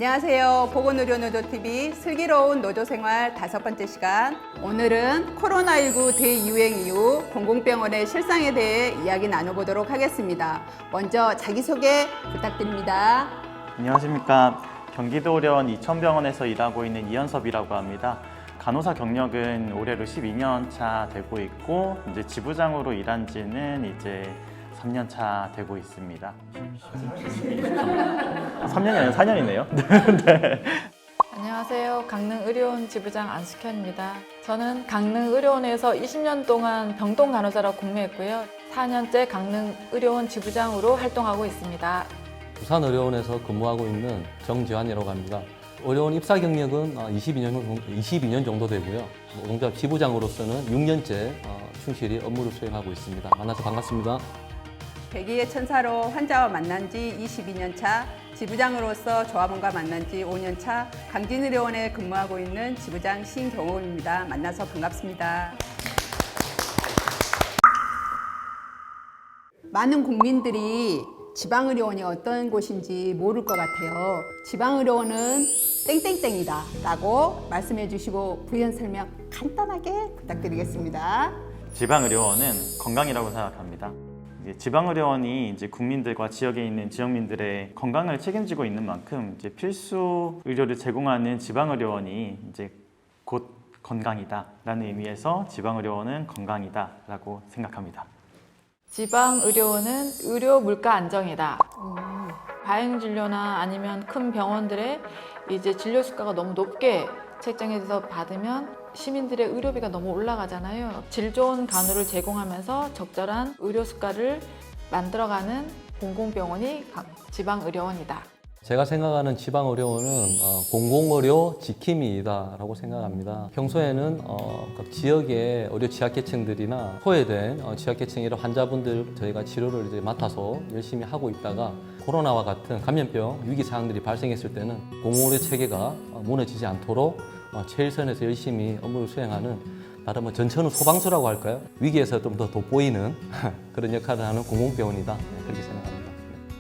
안녕하세요. 보건의료노조TV 슬기로운 노조생활 5번째 시간. 오늘은 코로나19 대유행 이후 공공병원의 실상에 대해 이야기 나눠보도록 하겠습니다. 먼저 자기소개 부탁드립니다. 안녕하십니까. 경기도 의료원 이천병원에서 일하고 있는 이현섭이라고 합니다. 간호사 경력은 올해로 12년 차 되고 있고 이제 지부장으로 일한 지는 이제 3년 차 되고 있습니다. 3년이 아니라 4년이네요. 네. 안녕하세요. 강릉의료원 지부장 안숙현입니다. 저는 강릉의료원에서 20년 동안 병동 간호사로 근무했고요. 4년째 강릉의료원 지부장으로 활동하고 있습니다. 부산의료원에서 근무하고 있는 정지환이라고 합니다. 의료원 입사 경력은 22년 정도 되고요. 농잡 지부장으로서는 6년째 충실히 업무를 수행하고 있습니다. 만나서 반갑습니다. 백의의 천사로 환자와 만난 지 22년 차, 지부장으로서 조합원과 만난 지 5년 차, 강진의료원에 근무하고 있는 지부장 신경호입니다. 만나서 반갑습니다. 많은 국민들이 지방의료원이 어떤 곳인지 모를 것 같아요. 지방의료원은 땡땡땡이다 라고 말씀해 주시고 부연 설명 간단하게 부탁드리겠습니다. 지방의료원은 건강이라고 생각합니다. 지방의료원이 이제 국민들과 지역에 있는 지역민들의 건강을 책임지고 있는 만큼 이제 필수 의료를 제공하는 지방의료원이 이제 곧 건강이다라는 의미에서 지방의료원은 건강이다라고 생각합니다. 지방의료원은 의료 물가 안정이다. 과잉진료나 아니면 큰 병원들의 이제 진료 수가가 너무 높게 책정해서 받으면 시민들의 의료비가 너무 올라가잖아요. 질 좋은 간호를 제공하면서 적절한 의료 수가를 만들어가는 공공병원이 지방의료원이다. 제가 생각하는 지방의료원은 공공의료 지킴이다라고 생각합니다. 평소에는 그 지역의 의료 취약계층들이나 소외된 취약계층이나 환자분들 저희가 치료를 이제 맡아서 열심히 하고 있다가 코로나와 같은 감염병 위기 상황들이 발생했을 때는 공공의료 체계가 무너지지 않도록 최일선에서 열심히 업무를 수행하는 나름 전천후 소방서라고 할까요? 위기에서 좀 더 돋보이는 그런 역할을 하는 공공병원이다. 그렇게 생각합니다.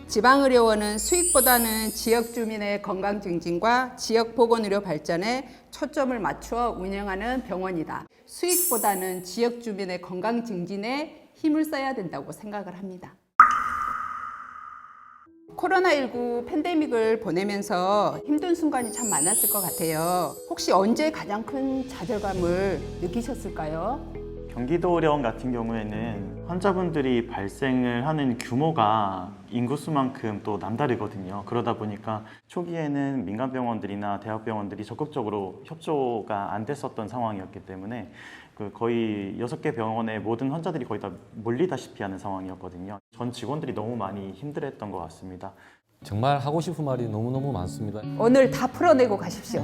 지방의료원은 수익보다는 지역 주민의 건강 증진과 지역 보건의료 발전에 초점을 맞추어 운영하는 병원이다. 수익보다는 지역 주민의 건강 증진에 힘을 써야 된다고 생각을 합니다. 코로나19 팬데믹을 보내면서 힘든 순간이 참 많았을 것 같아요. 혹시 언제 가장 큰 좌절감을 느끼셨을까요? 경기도 의료원 같은 경우에는 환자분들이 발생을 하는 규모가 인구수만큼 또 남다르거든요. 그러다 보니까 초기에는 민간병원들이나 대학병원들이 적극적으로 협조가 안 됐었던 상황이었기 때문에 거의 6개 병원의 모든 환자들이 거의 다 몰리다시피 하는 상황이었거든요. 전 직원들이 너무 많이 힘들었던 것 같습니다. 정말 하고 싶은 말이 너무너무 많습니다. 오늘 다 풀어내고 가십시오.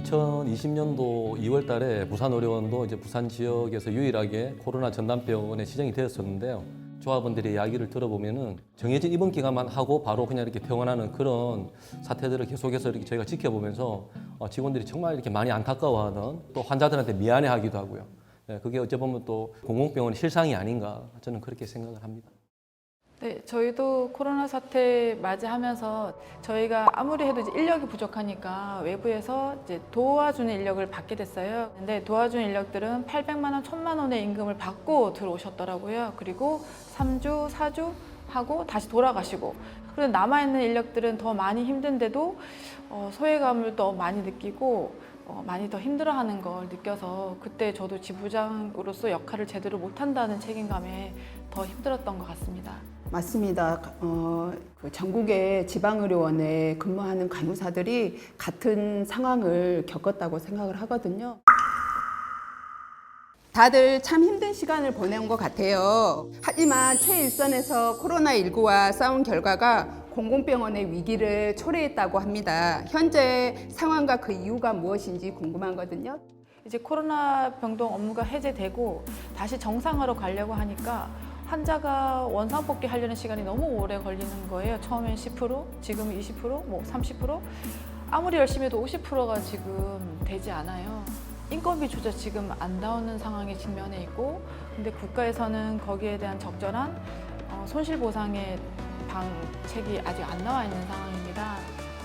2020년도 2월 달에 부산의료원도 이제 부산 지역에서 유일하게 코로나 전담병원에 지정이 되었었는데요. 조합원들의 이야기를 들어보면은 정해진 입원 기간만 하고 바로 그냥 이렇게 퇴원하는 그런 사태들을 계속해서 이렇게 저희가 지켜보면서 직원들이 정말 이렇게 많이 안타까워하는, 또 환자들한테 미안해하기도 하고요. 그게 어찌 보면 또 공공병원의 실상이 아닌가, 저는 그렇게 생각을 합니다. 네, 저희도 코로나 사태 맞이하면서 저희가 아무리 해도 이제 인력이 부족하니까 외부에서 이제 도와주는 인력을 받게 됐어요. 근데 도와주는 인력들은 800만 원, 1000만 원의 임금을 받고 들어오셨더라고요. 그리고 3주, 4주 하고 다시 돌아가시고. 그런데 남아있는 인력들은 더 많이 힘든데도 소외감을 더 많이 느끼고 많이 더 힘들어하는 걸 느껴서 그때 저도 지부장으로서 역할을 제대로 못한다는 책임감에 더 힘들었던 것 같습니다. 맞습니다. 전국의 지방의료원에 근무하는 간호사들이 같은 상황을 겪었다고 생각을 하거든요. 다들 참 힘든 시간을 보내온 것 같아요. 하지만 최일선에서 코로나19와 싸운 결과가 공공병원의 위기를 초래했다고 합니다. 현재 상황과 그 이유가 무엇인지 궁금하거든요. 이제 코로나 병동 업무가 해제되고 다시 정상화로 가려고 하니까 환자가 원상복귀 하려는 시간이 너무 오래 걸리는 거예요. 처음엔 10%, 지금 20%, 뭐 30%? 아무리 열심히 해도 50%가 지금 되지 않아요. 인건비조차 지금 안 나오는 상황에 직면해 있고, 근데 국가에서는 거기에 대한 적절한 손실보상의 방책이 아직 안 나와 있는 상황입니다.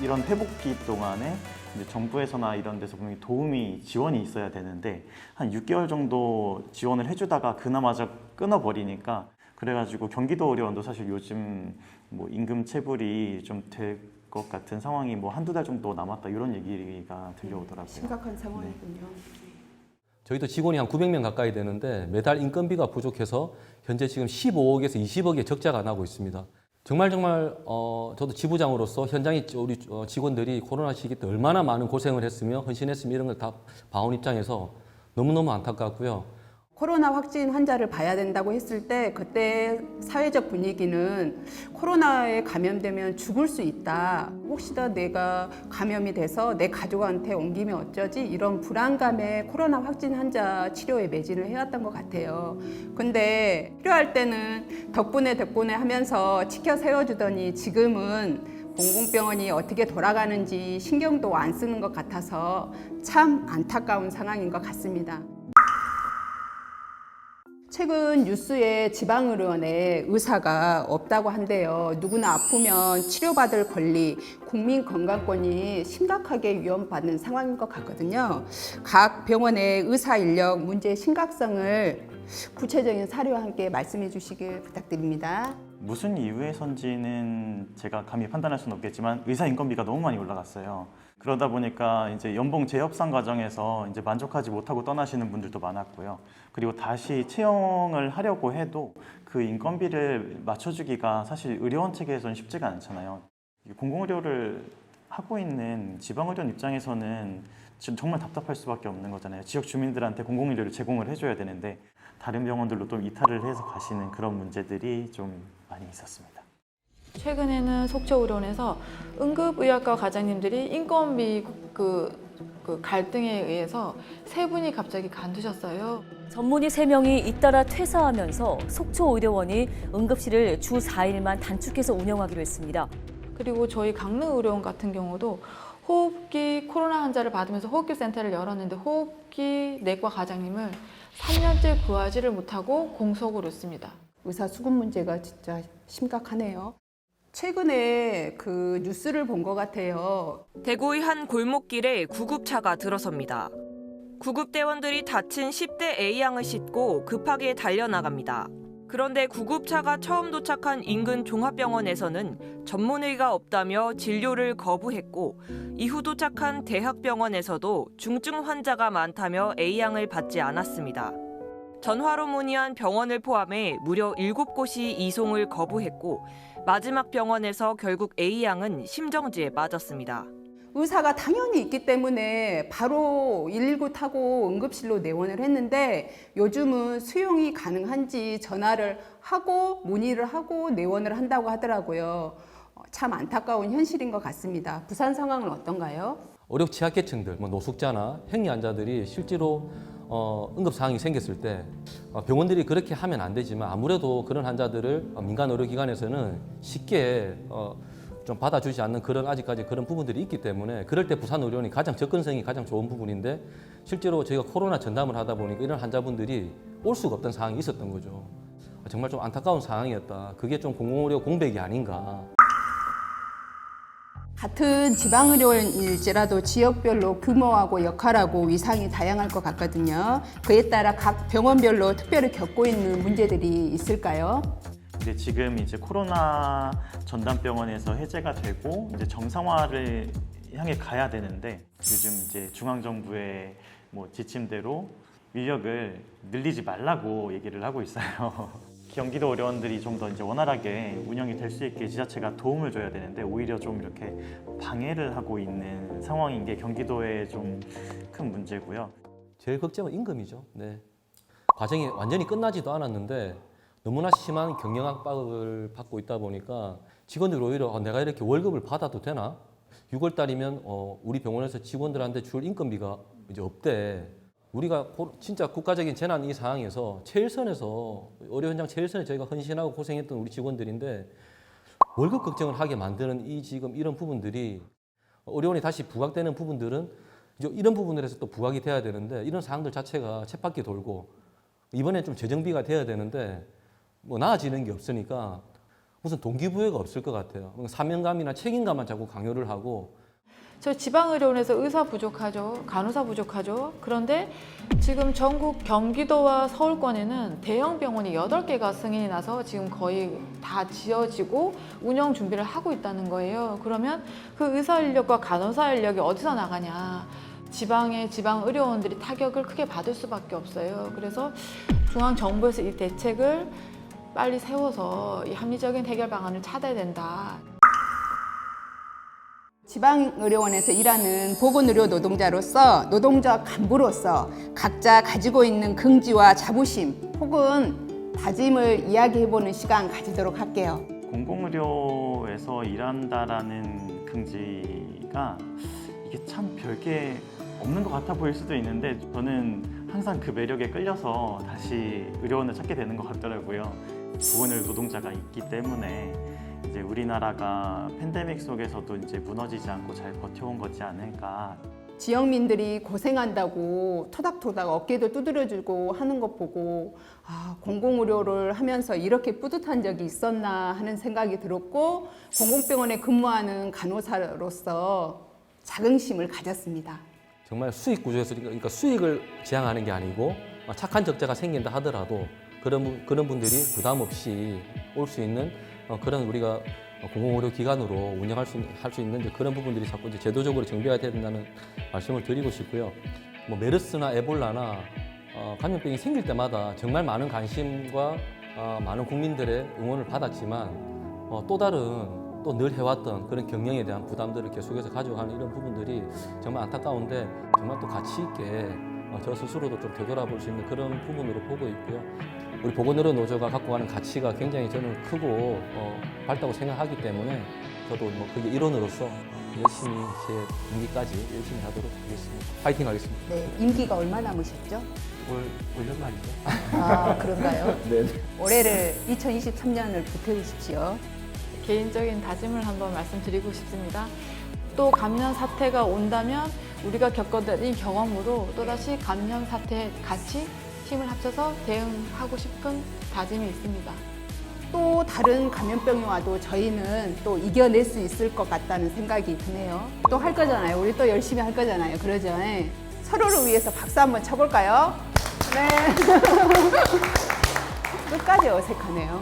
이런 회복기 동안에 이제 정부에서나 이런 데서 분명히 도움이 지원이 있어야 되는데 한 6개월 정도 지원을 해주다가 그나마저 끊어버리니까 그래가지고 경기도 의료원도 사실 요즘 뭐 임금 체불이 좀 될 것 같은 상황이 뭐 한두 달 정도 남았다 이런 얘기가 들려오더라고요. 심각한 상황이군요. 저희도 직원이 한 900명 가까이 되는데 매달 인건비가 부족해서 현재 지금 15억에서 20억의 적자가 나고 있습니다. 정말 저도 지부장으로서 현장에 우리 직원들이 코로나 시기 때 얼마나 많은 고생을 했으며 헌신했으며 이런 걸 다 봐온 입장에서 너무너무 안타깝고요. 코로나 확진 환자를 봐야 된다고 했을 때 그때 사회적 분위기는 코로나에 감염되면 죽을 수 있다. 혹시나 내가 감염이 돼서 내 가족한테 옮기면 어쩌지? 이런 불안감에 코로나 확진 환자 치료에 매진을 해왔던 것 같아요. 근데 필요할 때는 덕분에 하면서 치켜 세워주더니 지금은 공공병원이 어떻게 돌아가는지 신경도 안 쓰는 것 같아서 참 안타까운 상황인 것 같습니다. 최근 뉴스에 지방의료원에 의사가 없다고 한대요. 누구나 아프면 치료받을 권리, 국민 건강권이 심각하게 위협받는 상황인 것 같거든요. 각 병원의 의사 인력 문제의 심각성을 구체적인 사례와 함께 말씀해 주시길 부탁드립니다. 무슨 이유에선지는 제가 감히 판단할 수는 없겠지만 의사 인건비가 너무 많이 올라갔어요. 그러다 보니까 이제 연봉 재협상 과정에서 이제 만족하지 못하고 떠나시는 분들도 많았고요. 그리고 다시 채용을 하려고 해도 그 인건비를 맞춰주기가 사실 의료원 체계에서는 쉽지가 않잖아요. 공공의료를 하고 있는 지방의료원 입장에서는 지금 정말 답답할 수밖에 없는 거잖아요. 지역 주민들한테 공공의료를 제공을 해줘야 되는데 다른 병원들로 또 이탈을 해서 가시는 그런 문제들이 좀 많이 있었습니다. 최근에는 속초의료원에서 응급의학과 과장님들이 인건비 갈등에 의해서 세 분이 갑자기 간두셨어요. 전문의 3명이 잇따라 퇴사하면서 속초의료원이 응급실을 주 4일만 단축해서 운영하기로 했습니다. 그리고 저희 강릉의료원 같은 경우도 호흡기 코로나 환자를 받으면서 호흡기 센터를 열었는데 호흡기 내과 과장님을 3년째 구하지를 못하고 공석으로 씁니다. 의사 수급 문제가 진짜 심각하네요. 최근에 그 뉴스를 본 것 같아요. 대구의 한 골목길에 구급차가 들어섭니다. 구급대원들이 다친 10대 A양을 싣고 급하게 달려나갑니다. 그런데 구급차가 처음 도착한 인근 종합병원에서는 전문의가 없다며 진료를 거부했고 이후 도착한 대학병원에서도 중증 환자가 많다며 A양을 받지 않았습니다. 전화로 문의한 병원을 포함해 무려 7곳이 이송을 거부했고 마지막 병원에서 결국 A양은 심정지에 빠졌습니다. 의사가 당연히 있기 때문에 바로 119 타고 응급실로 내원을 했는데 요즘은 수용이 가능한지 전화를 하고 문의를 하고 내원을 한다고 하더라고요. 참 안타까운 현실인 것 같습니다. 부산 상황은 어떤가요? 어렵 취약계층들, 노숙자나 행리 환자들이 실제로 응급 상황이 생겼을 때 병원들이 그렇게 하면 안 되지만 아무래도 그런 환자들을 민간 의료기관에서는 쉽게 좀 받아주지 않는 그런 아직까지 그런 부분들이 있기 때문에 그럴 때 부산의료원이 가장 접근성이 가장 좋은 부분인데 실제로 저희가 코로나 전담을 하다 보니까 이런 환자분들이 올 수가 없던 상황이 있었던 거죠. 정말 좀 안타까운 상황이었다. 그게 좀 공공의료 공백이 아닌가. 같은 지방의료원일지라도 지역별로 규모하고 역할하고 위상이 다양할 것 같거든요. 그에 따라 각 병원별로 특별히 겪고 있는 문제들이 있을까요? 근데 지금 이제 코로나 전담병원에서 해제가 되고 이제 정상화를 향해 가야 되는데 요즘 이제 중앙정부의 뭐 지침대로 인력을 늘리지 말라고 얘기를 하고 있어요. 경기도 의료원들이 좀 더 이제 원활하게 운영이 될 수 있게 지자체가 도움을 줘야 되는데 오히려 좀 이렇게 방해를 하고 있는 상황인 게 경기도의 좀 큰 문제고요. 제일 걱정은 임금이죠. 네. 과정이 완전히 끝나지도 않았는데 너무나 심한 경영 압박을 받고 있다 보니까 직원들이 오히려 내가 이렇게 월급을 받아도 되나? 6월 달이면 우리 병원에서 직원들한테 줄 인건비가 이제 없대. 우리가 진짜 국가적인 재난 이 상황에서 최일선에서 의료 현장 최일선에 저희가 헌신하고 고생했던 우리 직원들인데 월급 걱정을 하게 만드는 지금 이런 부분들이 의료원이 다시 부각되는 부분들은 이제 이런 부분들에서 또 부각이 돼야 되는데 이런 사항들 자체가 쳇바퀴 돌고 이번에 좀 재정비가 돼야 되는데 나아지는 게 없으니까 무슨 동기부여가 없을 것 같아요. 사명감이나 책임감만 자꾸 강요를 하고 저희 지방의료원에서 의사 부족하죠. 간호사 부족하죠. 그런데 지금 전국 경기도와 서울권에는 대형 병원이 8개가 승인이 나서 지금 거의 다 지어지고 운영 준비를 하고 있다는 거예요. 그러면 그 의사 인력과 간호사 인력이 어디서 나가냐. 지방의 지방 의료원들이 타격을 크게 받을 수밖에 없어요. 그래서 중앙정부에서 이 대책을 빨리 세워서 이 합리적인 해결 방안을 찾아야 된다. 지방의료원에서 일하는 보건의료 노동자로서 노동자 간부로서 각자 가지고 있는 긍지와 자부심 혹은 다짐을 이야기해보는 시간 가지도록 할게요. 공공의료에서 일한다라는 긍지가 이게 참 별게 없는 것 같아 보일 수도 있는데 저는 항상 그 매력에 끌려서 다시 의료원을 찾게 되는 것 같더라고요. 보건의료 노동자가 있기 때문에 이제 우리나라가 팬데믹 속에서도 이제 무너지지 않고 잘 버텨온 거지 않을까. 지역민들이 고생한다고 토닥토닥 어깨도 두드려주고 하는 것 보고 공공의료를 하면서 이렇게 뿌듯한 적이 있었나 하는 생각이 들었고 공공병원에 근무하는 간호사로서 자긍심을 가졌습니다. 정말 수익 구조에서 그러니까 수익을 지향하는 게 아니고 착한 적자가 생긴다 하더라도 그런 분들이 부담 없이 올 수 있는 그런 우리가 공공의료 기관으로 운영할 수 있는 이제 그런 부분들이 자꾸 이제 제도적으로 정비가 돼야 된다는 말씀을 드리고 싶고요. 뭐 메르스나 에볼라나 감염병이 생길 때마다 정말 많은 관심과 많은 국민들의 응원을 받았지만 또 다른 또 늘 해왔던 그런 경영에 대한 부담들을 계속해서 가져가는 이런 부분들이 정말 안타까운데 정말 또 가치 있게 저 스스로도 좀 되돌아볼 수 있는 그런 부분으로 보고 있고요. 우리 보건의료 노조가 갖고 가는 가치가 굉장히 저는 크고 밝다고 생각하기 때문에 저도 뭐 그게 일원으로서 열심히 제 임기까지 열심히 하도록 하겠습니다. 파이팅 하겠습니다. 네, 임기가 얼마 남으셨죠? 올 연말이죠. 그런가요? 네. 올해를 2023년을 보태우십시오. 개인적인 다짐을 한번 말씀드리고 싶습니다. 또 감염 사태가 온다면 우리가 겪었던 이 경험으로 또다시 감염 사태에 같이 힘을 합쳐서 대응하고 싶은 다짐이 있습니다. 또 다른 감염병이 와도 저희는 또 이겨낼 수 있을 것 같다는 생각이 드네요. 또 할 거잖아요. 우리 또 열심히 할 거잖아요. 그러죠? 서로를 위해서 박수 한번 쳐볼까요? 네. 끝까지 어색하네요.